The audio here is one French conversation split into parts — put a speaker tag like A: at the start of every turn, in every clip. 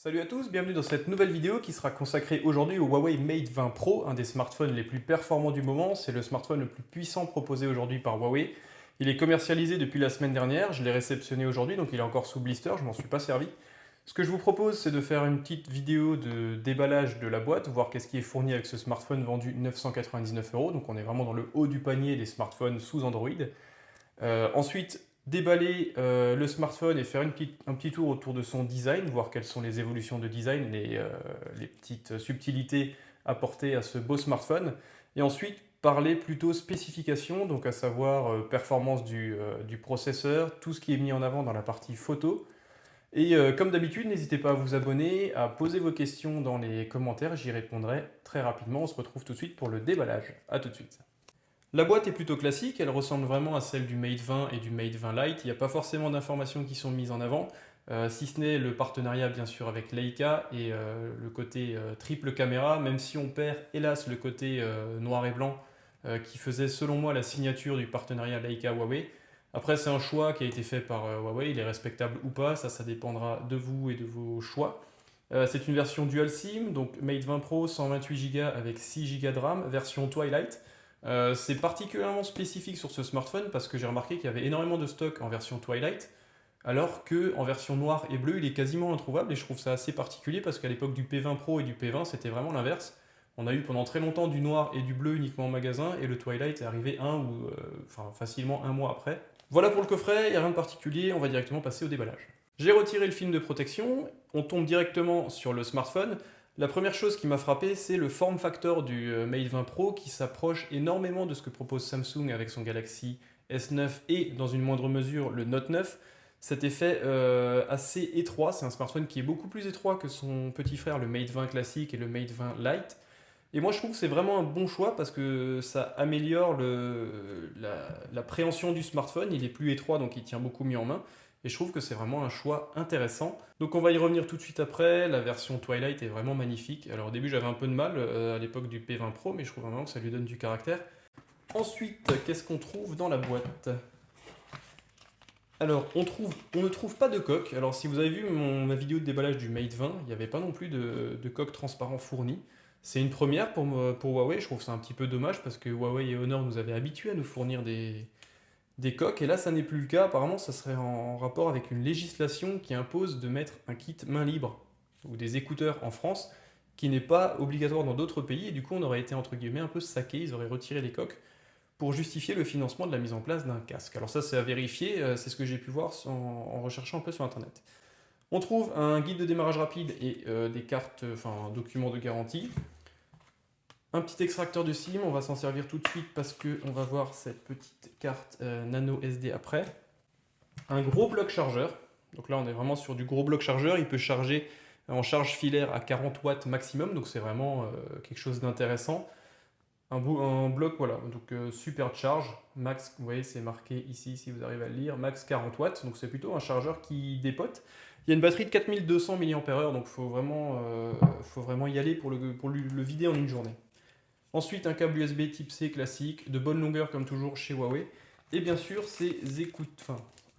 A: Salut à tous, bienvenue dans cette nouvelle vidéo qui sera consacrée aujourd'hui au Huawei Mate 20 Pro, un des smartphones les plus performants du moment. C'est le smartphone le plus puissant proposé aujourd'hui par Huawei. Il est commercialisé depuis la semaine dernière, je l'ai réceptionné aujourd'hui, donc il est encore sous blister, je m'en suis pas servi. Ce que je vous propose, c'est de faire une petite vidéo de déballage de la boîte, voir qu'est-ce qui est fourni avec ce smartphone vendu 999 euros. Donc on est vraiment dans le haut du panier des smartphones sous Android. Ensuite, déballer le smartphone et faire un petit tour autour de son design, voir quelles sont les évolutions de design, les petites subtilités apportées à ce beau smartphone. Et ensuite, parler plutôt spécification, donc à savoir performance du processeur, tout ce qui est mis en avant dans la partie photo. Et comme d'habitude, n'hésitez pas à vous abonner, à poser vos questions dans les commentaires, j'y répondrai très rapidement. On se retrouve tout de suite pour le déballage. A tout de suite. La boîte est plutôt classique, elle ressemble vraiment à celle du Mate 20 et du Mate 20 Lite. Il n'y a pas forcément d'informations qui sont mises en avant, si ce n'est le partenariat bien sûr avec Leica et le côté triple caméra, même si on perd hélas le côté noir et blanc qui faisait selon moi la signature du partenariat Leica-Huawei. Après c'est un choix qui a été fait par Huawei, il est respectable ou pas, ça dépendra de vous et de vos choix. C'est une version dual SIM, donc Mate 20 Pro 128 Go avec 6 Go de RAM, version Twilight. C'est particulièrement spécifique sur ce smartphone parce que j'ai remarqué qu'il y avait énormément de stock en version Twilight, alors qu'en version noire et bleue, il est quasiment introuvable et je trouve ça assez particulier parce qu'à l'époque du P20 Pro et du P20, c'était vraiment l'inverse. On a eu pendant très longtemps du noir et du bleu uniquement en magasin et le Twilight est arrivé facilement un mois après. Voilà pour le coffret, il n'y a rien de particulier, on va directement passer au déballage. J'ai retiré le film de protection, on tombe directement sur le smartphone. La première chose qui m'a frappé, c'est le form factor du Mate 20 Pro qui s'approche énormément de ce que propose Samsung avec son Galaxy S9 et dans une moindre mesure le Note 9. Cet effet assez étroit, c'est un smartphone qui est beaucoup plus étroit que son petit frère le Mate 20 classique et le Mate 20 Lite. Et moi je trouve que c'est vraiment un bon choix parce que ça améliore la préhension du smartphone, il est plus étroit donc il tient beaucoup mieux en main. Et je trouve que c'est vraiment un choix intéressant. Donc on va y revenir tout de suite après. La version Twilight est vraiment magnifique. Alors au début j'avais un peu de mal à l'époque du P20 Pro, mais je trouve vraiment que ça lui donne du caractère. Ensuite, qu'est-ce qu'on trouve dans la boîte? Alors on ne trouve pas de coque. Alors si vous avez vu ma vidéo de déballage du Mate 20, il n'y avait pas non plus de coque transparent fourni. C'est une première pour Huawei. Je trouve ça un petit peu dommage parce que Huawei et Honor nous avaient habitués à nous fournir des coques, et là ça n'est plus le cas. Apparemment ça serait en rapport avec une législation qui impose de mettre un kit main libre ou des écouteurs en France qui n'est pas obligatoire dans d'autres pays, et du coup on aurait été entre guillemets un peu saqué, ils auraient retiré les coques pour justifier le financement de la mise en place d'un casque. Alors ça c'est à vérifier, c'est ce que j'ai pu voir en recherchant un peu sur internet. On trouve un guide de démarrage rapide et des cartes, enfin un document de garantie. Un petit extracteur de SIM, on va s'en servir tout de suite parce qu'on va voir cette petite carte nano SD après. Un gros bloc chargeur, donc là on est vraiment sur du gros bloc chargeur, il peut charger en charge filaire à 40 watts maximum, donc c'est vraiment quelque chose d'intéressant. Un bloc, voilà, donc super charge, max, vous voyez c'est marqué ici si vous arrivez à le lire, max 40 watts, donc c'est plutôt un chargeur qui dépote. Il y a une batterie de 4200 mAh, donc faut vraiment y aller pour le vider en une journée. Ensuite, un câble USB type C classique, de bonne longueur comme toujours chez Huawei. Et bien sûr,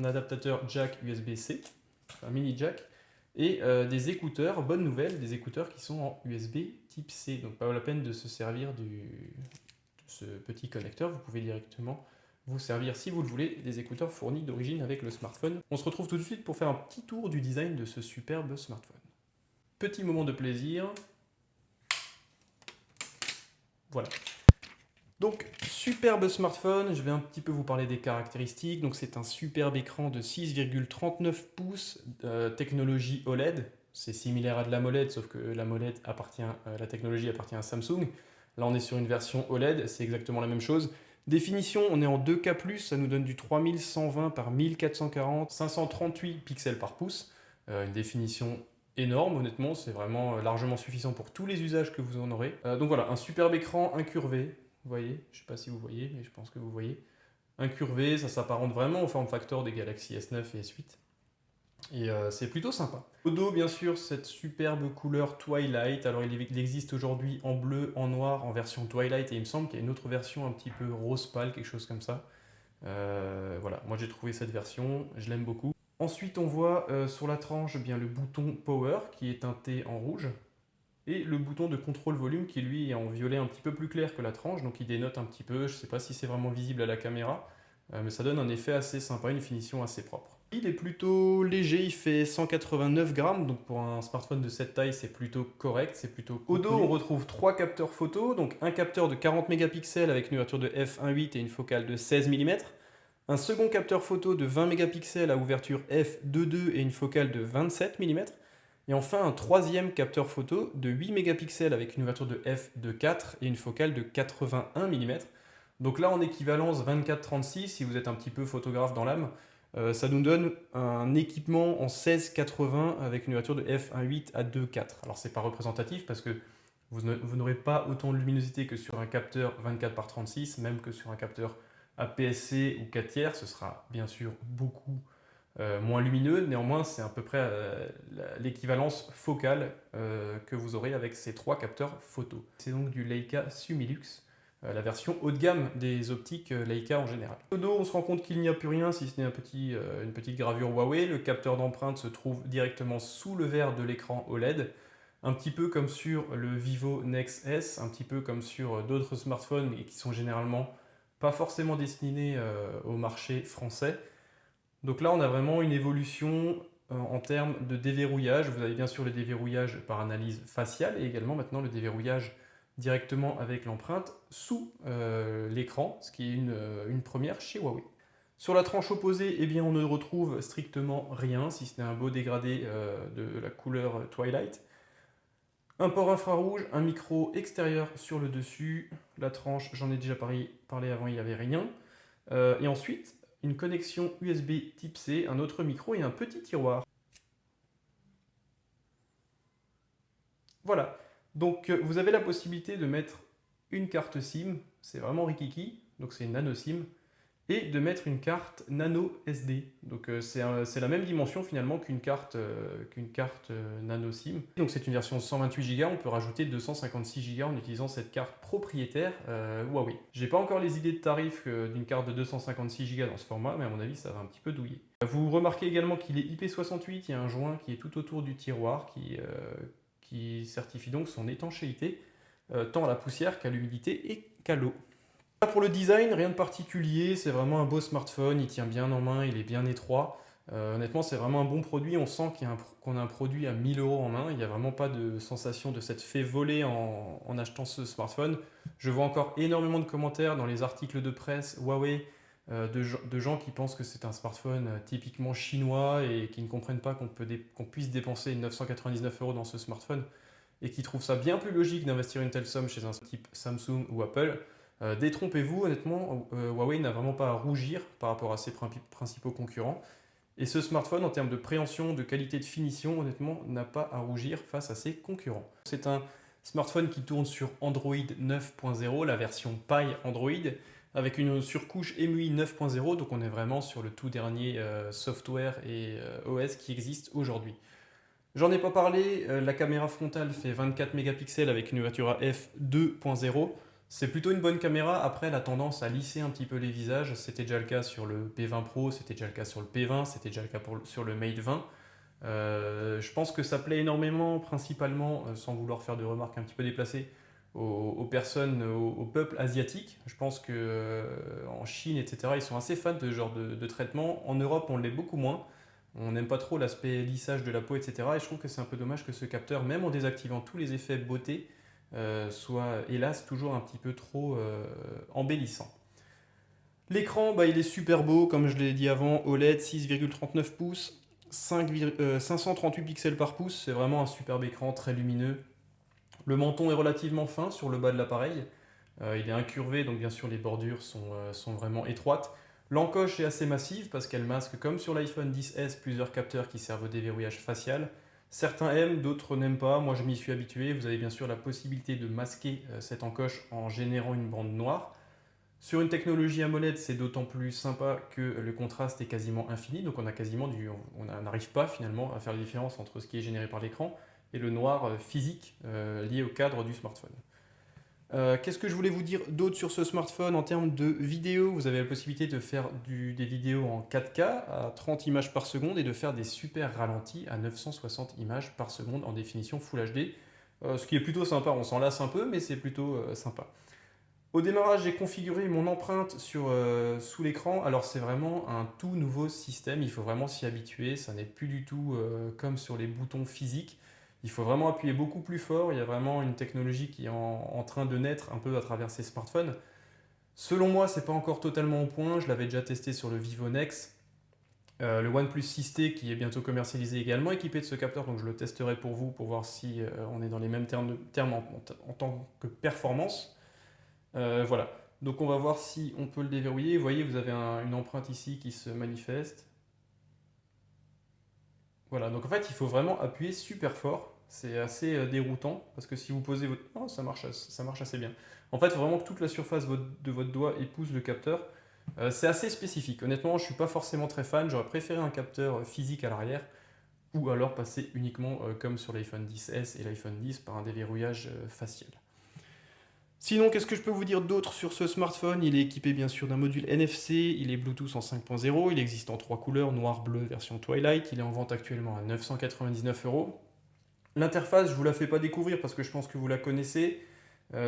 A: un adaptateur jack USB-C, un mini jack, et des écouteurs, bonne nouvelle, des écouteurs qui sont en USB type C. Donc pas la peine de se servir de ce petit connecteur, vous pouvez directement vous servir, si vous le voulez, des écouteurs fournis d'origine avec le smartphone. On se retrouve tout de suite pour faire un petit tour du design de ce superbe smartphone. Petit moment de plaisir. Voilà. Donc, superbe smartphone, je vais un petit peu vous parler des caractéristiques. Donc, c'est un superbe écran de 6,39 pouces, technologie OLED. C'est similaire à de l'AMOLED, sauf que la technologie appartient à Samsung. Là, on est sur une version OLED, c'est exactement la même chose. Définition, on est en 2K+, ça nous donne du 3120 par 1440, 538 pixels par pouce. Une définition énorme, honnêtement, c'est vraiment largement suffisant pour tous les usages que vous en aurez. Donc voilà, un superbe écran incurvé, vous voyez, je ne sais pas si vous voyez, mais je pense que vous voyez. Incurvé, ça s'apparente vraiment au form factor des Galaxy S9 et S8. Et c'est plutôt sympa. Au dos, bien sûr, cette superbe couleur Twilight. Alors, il existe aujourd'hui en bleu, en noir, en version Twilight, et il me semble qu'il y a une autre version un petit peu rose pâle, quelque chose comme ça. Voilà, moi j'ai trouvé cette version, je l'aime beaucoup. Ensuite, on voit sur la tranche bien, le bouton Power qui est teinté en rouge et le bouton de contrôle volume qui lui est en violet un petit peu plus clair que la tranche, donc il dénote un petit peu. Je ne sais pas si c'est vraiment visible à la caméra, mais ça donne un effet assez sympa, une finition assez propre. Il est plutôt léger, il fait 189 grammes, donc pour un smartphone de cette taille, c'est plutôt correct, c'est plutôt cool. Au dos, on retrouve trois capteurs photo, donc un capteur de 40 mégapixels avec une ouverture de f1.8 et une focale de 16 mm, un second capteur photo de 20 mégapixels à ouverture f2.2 et une focale de 27 mm, et enfin un troisième capteur photo de 8 mégapixels avec une ouverture de f2.4 et une focale de 81 mm. Donc là en équivalence 24-36, si vous êtes un petit peu photographe dans l'âme, ça nous donne un équipement en 16-80 avec une ouverture de f1.8 à 2.4. Alors c'est pas représentatif parce que vous n'aurez pas autant de luminosité que sur un capteur 24 par 36, même que sur un capteur APS-C ou 4 tiers, ce sera bien sûr beaucoup moins lumineux. Néanmoins, c'est à peu près l'équivalence focale que vous aurez avec ces trois capteurs photo. C'est donc du Leica Sumilux, la version haut de gamme des optiques Leica en général. Au dos, on se rend compte qu'il n'y a plus rien si ce n'est une petite gravure Huawei. Le capteur d'empreinte se trouve directement sous le verre de l'écran OLED. Un petit peu comme sur le Vivo Nex S, un petit peu comme sur d'autres smartphones, mais qui sont généralement pas forcément destinés au marché français. Donc là, on a vraiment une évolution en termes de déverrouillage. Vous avez bien sûr le déverrouillage par analyse faciale et également maintenant le déverrouillage directement avec l'empreinte sous l'écran, ce qui est une première chez Huawei. Sur la tranche opposée, eh bien, on ne retrouve strictement rien, si ce n'est un beau dégradé de la couleur Twilight. Un port infrarouge, un micro extérieur sur le dessus. La tranche, j'en ai déjà parlé avant, il n'y avait rien. Et ensuite, une connexion USB type C, un autre micro et un petit tiroir. Voilà, donc vous avez la possibilité de mettre une carte SIM, c'est vraiment rikiki, donc c'est une nano SIM, et de mettre une carte nano SD. Donc c'est la même dimension finalement qu'une carte nano SIM. Donc c'est une version 128 Go, on peut rajouter 256 Go en utilisant cette carte propriétaire Huawei. J'ai pas encore les idées de tarifs d'une carte de 256 Go dans ce format, mais à mon avis ça va un petit peu douiller. Vous remarquez également qu'il est IP68, il y a un joint qui est tout autour du tiroir qui certifie donc son étanchéité, tant à la poussière qu'à l'humidité et qu'à l'eau. Pour le design, rien de particulier, c'est vraiment un beau smartphone, il tient bien en main, il est bien étroit. Honnêtement, c'est vraiment un bon produit, on sent qu'on a un produit à 1000 € en main, il n'y a vraiment pas de sensation de s'être fait voler en achetant ce smartphone. Je vois encore énormément de commentaires dans les articles de presse Huawei de gens qui pensent que c'est un smartphone typiquement chinois et qui ne comprennent pas qu'on puisse dépenser 999 € dans ce smartphone et qui trouvent ça bien plus logique d'investir une telle somme chez un type Samsung ou Apple. Détrompez-vous, honnêtement, Huawei n'a vraiment pas à rougir par rapport à ses principaux concurrents. Et ce smartphone, en termes de préhension, de qualité de finition, honnêtement, n'a pas à rougir face à ses concurrents. C'est un smartphone qui tourne sur Android 9.0, la version Pie Android, avec une surcouche EMUI 9.0, donc on est vraiment sur le tout dernier software et OS qui existe aujourd'hui. J'en ai pas parlé, la caméra frontale fait 24 mégapixels avec une ouverture à f2.0. C'est plutôt une bonne caméra, après elle a tendance à lisser un petit peu les visages, c'était déjà le cas sur le P20 Pro, c'était déjà le cas sur le P20, c'était déjà le cas sur le Mate 20. Je pense que ça plaît énormément, principalement, sans vouloir faire de remarques un petit peu déplacées, aux personnes, au peuple asiatique. Je pense qu'en Chine, etc., ils sont assez fans de ce genre de traitement. En Europe, on l'est beaucoup moins. On n'aime pas trop l'aspect lissage de la peau, etc. Et je trouve que c'est un peu dommage que ce capteur, même en désactivant tous les effets beauté, soit hélas toujours un petit peu trop embellissant. L'écran, il est super beau, comme je l'ai dit avant, OLED 6,39 pouces, 538 pixels par pouce, c'est vraiment un superbe écran, très lumineux. Le menton est relativement fin sur le bas de l'appareil, il est incurvé, donc bien sûr les bordures sont vraiment étroites. L'encoche est assez massive parce qu'elle masque, comme sur l'iPhone XS, plusieurs capteurs qui servent au déverrouillage facial. Certains aiment, d'autres n'aiment pas. Moi, je m'y suis habitué. Vous avez bien sûr la possibilité de masquer cette encoche en générant une bande noire. Sur une technologie AMOLED, c'est d'autant plus sympa que le contraste est quasiment infini. Donc, on n'arrive pas finalement à faire la différence entre ce qui est généré par l'écran et le noir physique lié au cadre du smartphone. Qu'est-ce que je voulais vous dire d'autre sur ce smartphone en termes de vidéo? Vous avez la possibilité de faire des vidéos en 4K à 30 images par seconde et de faire des super ralentis à 960 images par seconde en définition Full HD. Ce qui est plutôt sympa, on s'en lasse un peu, mais c'est plutôt sympa. Au démarrage, j'ai configuré mon empreinte sous l'écran. Alors c'est vraiment un tout nouveau système, il faut vraiment s'y habituer. Ça n'est plus du tout comme sur les boutons physiques. Il faut vraiment appuyer beaucoup plus fort. Il y a vraiment une technologie qui est en train de naître un peu à travers ces smartphones. Selon moi, c'est pas encore totalement au point. Je l'avais déjà testé sur le Vivo Nex. Le OnePlus 6T qui est bientôt commercialisé également équipé de ce capteur, donc je le testerai pour vous pour voir si on est dans les mêmes termes en tant que performance. Voilà. Donc on va voir si on peut le déverrouiller. Vous voyez, vous avez une empreinte ici qui se manifeste. Voilà, donc en fait, il faut vraiment appuyer super fort. C'est assez déroutant parce que si vous posez votre... Oh, ça marche assez bien. En fait, il faut vraiment que toute la surface de votre doigt épouse le capteur. C'est assez spécifique. Honnêtement, je ne suis pas forcément très fan. J'aurais préféré un capteur physique à l'arrière ou alors passer uniquement comme sur l'iPhone XS et l'iPhone X par un déverrouillage facial. Sinon, qu'est-ce que je peux vous dire d'autre sur ce smartphone? Il est équipé bien sûr d'un module NFC, il est Bluetooth en 5.0, il existe en trois couleurs, noir, bleu, version Twilight, il est en vente actuellement à 999 euros. L'interface, je ne vous la fais pas découvrir parce que je pense que vous la connaissez.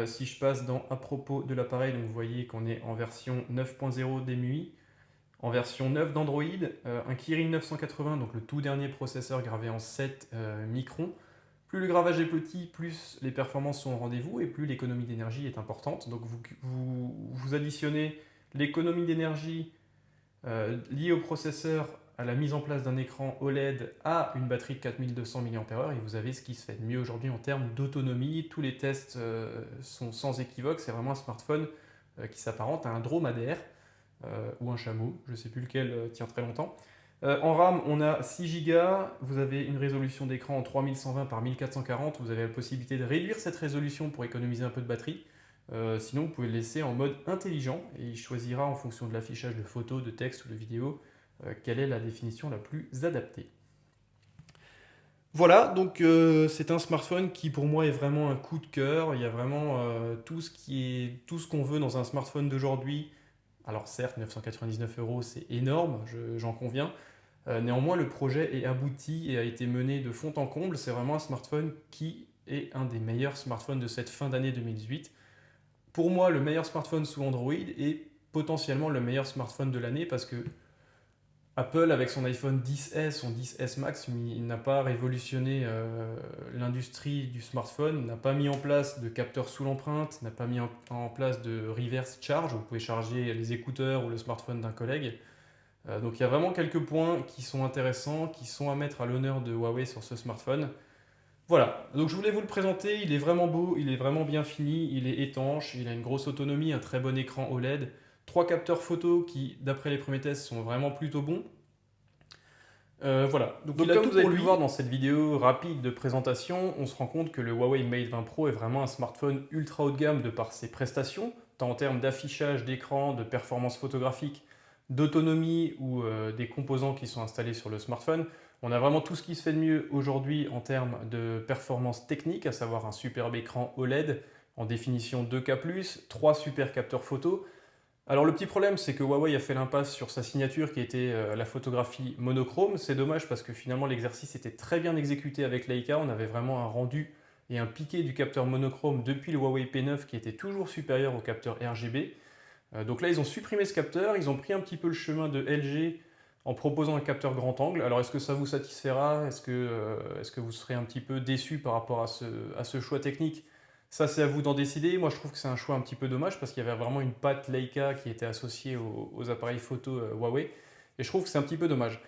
A: Si je passe dans à propos de l'appareil, donc vous voyez qu'on est en version 9.0 d'EMUI, en version 9 d'Android, un Kirin 980, donc le tout dernier processeur gravé en 7 microns. Plus le gravage est petit, plus les performances sont au rendez-vous et plus l'économie d'énergie est importante. Donc vous additionnez l'économie d'énergie liée au processeur à la mise en place d'un écran OLED à une batterie de 4200 mAh et vous avez ce qui se fait de mieux aujourd'hui en termes d'autonomie. Tous les tests sont sans équivoque. C'est vraiment un smartphone qui s'apparente à un dromadaire ou un chameau. Je ne sais plus lequel tient très longtemps. En RAM, on a 6 Go, vous avez une résolution d'écran en 3120 par 1440, vous avez la possibilité de réduire cette résolution pour économiser un peu de batterie. Sinon, vous pouvez le laisser en mode intelligent et il choisira en fonction de l'affichage de photos, de textes ou de vidéos quelle est la définition la plus adaptée. Voilà, donc c'est un smartphone qui pour moi est vraiment un coup de cœur. Il y a vraiment tout ce qu'on veut dans un smartphone d'aujourd'hui. Alors certes, 999 euros, c'est énorme, j'en conviens. Néanmoins, le projet est abouti et a été mené de fond en comble. C'est vraiment un smartphone qui est un des meilleurs smartphones de cette fin d'année 2018. Pour moi, le meilleur smartphone sous Android et potentiellement le meilleur smartphone de l'année parce que Apple, avec son iPhone XS, son XS Max, il n'a pas révolutionné l'industrie du smartphone, n'a pas mis en place de capteur sous l'empreinte, n'a pas mis en place de reverse charge, où vous pouvez charger les écouteurs ou le smartphone d'un collègue. Donc il y a vraiment quelques points qui sont intéressants, qui sont à mettre à l'honneur de Huawei sur ce smartphone. Voilà, donc je voulais vous le présenter, il est vraiment beau, il est vraiment bien fini, il est étanche, il a une grosse autonomie, un très bon écran OLED, trois capteurs photo qui, d'après les premiers tests, sont vraiment plutôt bons. Voilà, donc
B: Donc, comme
A: tout
B: vous avez
A: pour
B: pu
A: lui.
B: voir dans cette vidéo rapide de présentation, on se rend compte que le Huawei Mate 20 Pro est vraiment un smartphone ultra haut de gamme de par ses prestations, tant en termes d'affichage d'écran, de performance photographique, d'autonomie ou des composants qui sont installés sur le smartphone. On a vraiment tout ce qui se fait de mieux aujourd'hui en termes de performance technique, à savoir un superbe écran OLED en définition 2K+, trois super capteurs photo. Alors le petit problème, c'est que Huawei a fait l'impasse sur sa signature qui était la photographie monochrome. C'est dommage parce que finalement l'exercice était très bien exécuté avec Leica. On avait vraiment un rendu et un piqué du capteur monochrome depuis le Huawei P9 qui était toujours supérieur au capteur RGB. Donc là, ils ont supprimé ce capteur. Ils ont pris un petit peu le chemin de LG en proposant un capteur grand angle. Alors est-ce que ça vous satisfera? Est-ce que vous serez un petit peu déçu par rapport à ce choix technique? Ça, c'est à vous d'en décider. Moi, je trouve que c'est un choix un petit peu dommage parce qu'il y avait vraiment une patte Leica qui était associée aux appareils photo Huawei. Et je trouve que c'est un petit peu dommage.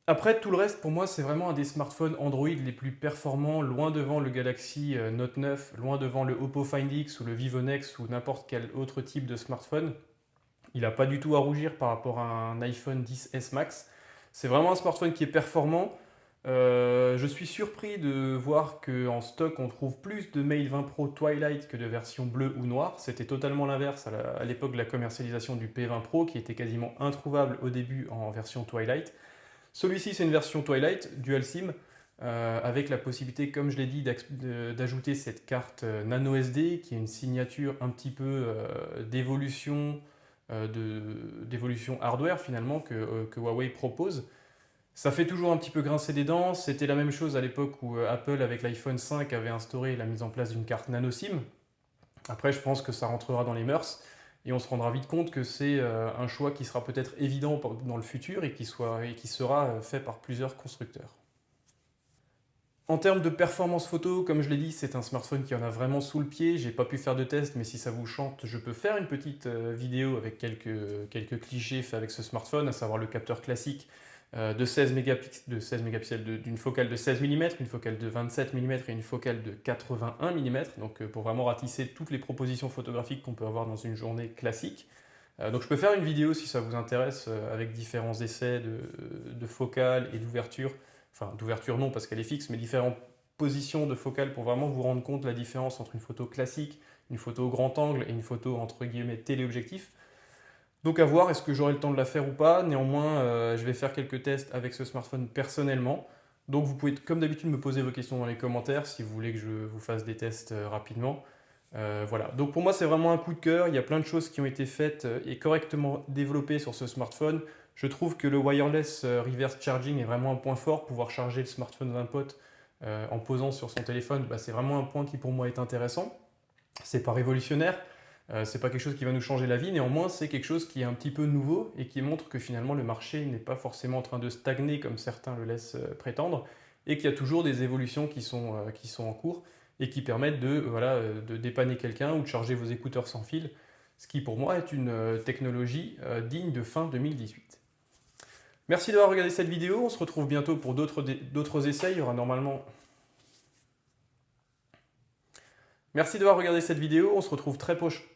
B: Après, tout le reste, pour moi, c'est vraiment un des smartphones Android les plus performants, loin devant le Galaxy Note 9, loin devant le Oppo Find X ou le Vivo Nex ou n'importe quel autre type de smartphone. Il n'a pas du tout à rougir par rapport à un iPhone XS Max. C'est vraiment un smartphone qui est performant. Je suis surpris de voir qu'en stock on trouve plus de Mate 20 Pro Twilight que de version bleue ou noire. C'était totalement l'inverse à l'époque de la commercialisation du P20 Pro qui était quasiment introuvable au début en version Twilight. Celui-ci c'est une version Twilight, Dual SIM. avec la possibilité, comme je l'ai dit, d'ajouter cette carte nano SD qui est une signature un petit peu d'évolution d'évolution hardware finalement que Huawei propose. Ça fait toujours un petit peu grincer des dents. C'était la même chose à l'époque où Apple, avec l'iPhone 5, avait instauré la mise en place d'une carte nano SIM. Après, je pense que ça rentrera dans les mœurs et on se rendra vite compte que c'est un choix qui sera peut-être évident dans le futur et qui sera fait par plusieurs constructeurs. En termes de performance photo, comme je l'ai dit, c'est un smartphone qui en a vraiment sous le pied. J'ai pas pu faire de test, mais si ça vous chante, je peux faire une petite vidéo avec quelques clichés faits avec ce smartphone, à savoir le capteur classique de 16 mégapixels, d'une focale de 16 mm, une focale de 27 mm et une focale de 81 mm, donc pour vraiment ratisser toutes les propositions photographiques qu'on peut avoir dans une journée classique. Donc je peux faire une vidéo si ça vous intéresse avec différents essais de focale et d'ouverture. Enfin, d'ouverture non parce qu'elle est fixe, mais différentes positions de focale pour vraiment vous rendre compte de la différence entre une photo classique, une photo grand angle et une photo entre guillemets téléobjectif. Donc à voir, est-ce que j'aurai le temps de la faire ou pas. Néanmoins, je vais faire quelques tests avec ce smartphone personnellement. Donc vous pouvez comme d'habitude me poser vos questions dans les commentaires si vous voulez que je vous fasse des tests rapidement. Voilà, donc pour moi c'est vraiment un coup de cœur, il y a plein de choses qui ont été faites et correctement développées sur ce smartphone. Je trouve que le wireless reverse charging est vraiment un point fort, pouvoir charger le smartphone d'un pote en posant sur son téléphone, bah, c'est vraiment un point qui pour moi est intéressant. C'est pas révolutionnaire, c'est pas quelque chose qui va nous changer la vie, néanmoins c'est quelque chose qui est un petit peu nouveau et qui montre que finalement le marché n'est pas forcément en train de stagner comme certains le laissent prétendre et qu'il y a toujours des évolutions qui sont en cours et qui permettent de dépanner quelqu'un ou de charger vos écouteurs sans fil, ce qui pour moi est une technologie digne de fin 2018. Merci d'avoir regardé cette vidéo, on se retrouve bientôt pour d'autres essais, il y aura normalement... Merci d'avoir regardé cette vidéo, on se retrouve très prochainement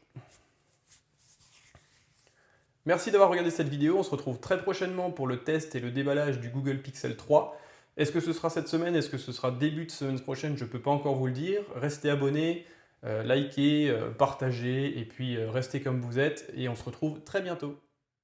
B: pour le test et le déballage du Google Pixel 3. Est-ce que ce sera cette semaine? Est-ce que ce sera début de semaine prochaine? Je ne peux pas encore vous le dire. Restez abonnés, likez, partagez et puis restez comme vous êtes et on se retrouve très bientôt.